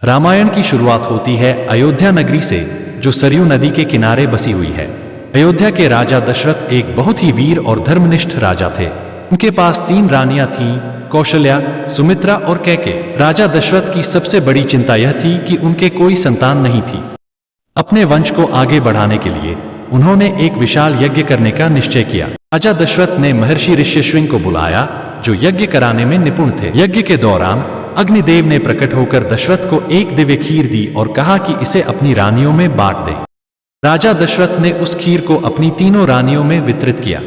रामायण की शुरुआत होती है अयोध्या नगरी से, जो सरयू नदी के किनारे बसी हुई है। अयोध्या के राजा दशरथ एक बहुत ही वीर और धर्मनिष्ठ राजा थे। उनके पास 3 रानियां थीं, कौशल्या, सुमित्रा और कैकेयी। राजा दशरथ की सबसे बड़ी चिंता यह थी कि उनके कोई संतान नहीं थी। अपने वंश को आगे बढ़ाने के लिए उन्होंने एक विशाल यज्ञ करने का निश्चय किया। राजा दशरथ ने महर्षि ऋष्यशृंग को बुलाया, जो यज्ञ कराने में निपुण थे। यज्ञ के दौरान अग्निदेव ने प्रकट होकर दशरथ को एक दिव्य खीर दी और कहा कि इसे अपनी रानियों में बांट दे। राजा दशरथ ने उस खीर को अपनी 3 रानियों में वितरित किया।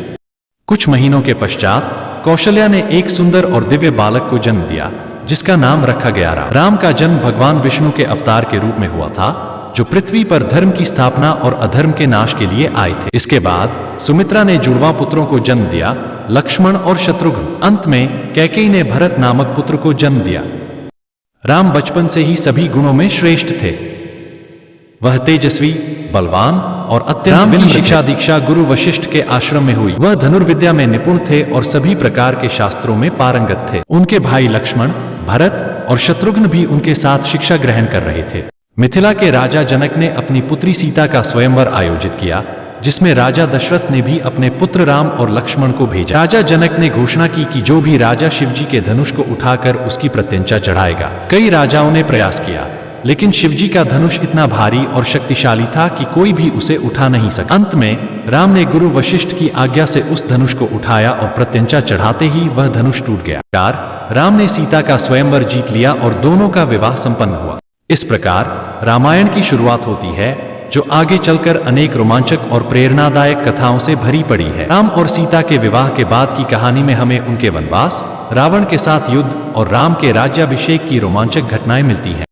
कुछ महीनों के पश्चात कौशल्या ने एक सुंदर और दिव्य बालक को जन्म दिया, जिसका नाम रखा गया राम। राम का जन्म भगवान विष्णु के अवतार के रूप में हुआ था, जो पृथ्वी पर धर्म की स्थापना और अधर्म के नाश के लिए आए थे। इसके बाद सुमित्रा ने जुड़वा पुत्रों को जन्म दिया, लक्ष्मण और शत्रुघ्न। अंत में कैकेयी ने भरत नामक पुत्र को जन्म दिया। राम बचपन से ही सभी गुणों में श्रेष्ठ थे। वह तेजस्वी, बलवान और अत्यंत विनम्र। शिक्षा दीक्षा गुरु वशिष्ठ के आश्रम में हुई। वह धनुर्विद्या में निपुण थे और सभी प्रकार के शास्त्रों में पारंगत थे। उनके भाई लक्ष्मण, भरत और शत्रुघ्न भी उनके साथ शिक्षा ग्रहण कर रहे थे। मिथिला के राजा जनक ने अपनी पुत्री सीता का स्वयंवर आयोजित किया, जिसमें राजा दशरथ ने भी अपने पुत्र राम और लक्ष्मण को भेजा। राजा जनक ने घोषणा की कि जो भी राजा शिवजी के धनुष को उठाकर उसकी प्रत्यंचा चढ़ाएगा। कई राजाओं ने प्रयास किया, लेकिन शिवजी का धनुष इतना भारी और शक्तिशाली था कि कोई भी उसे उठा नहीं सका। अंत में राम ने गुरु वशिष्ठ की आज्ञा से उस धनुष को उठाया और प्रत्यंचा चढ़ाते ही वह धनुष टूट गया। राम ने सीता का स्वयंवर जीत लिया और दोनों का विवाह संपन्न हुआ। इस प्रकार रामायण की शुरुआत होती है, जो आगे चलकर अनेक रोमांचक और प्रेरणादायक कथाओं से भरी पड़ी है। राम और सीता के विवाह के बाद की कहानी में हमें उनके वनवास, रावण के साथ युद्ध और राम के राज्याभिषेक की रोमांचक घटनाएं मिलती हैं।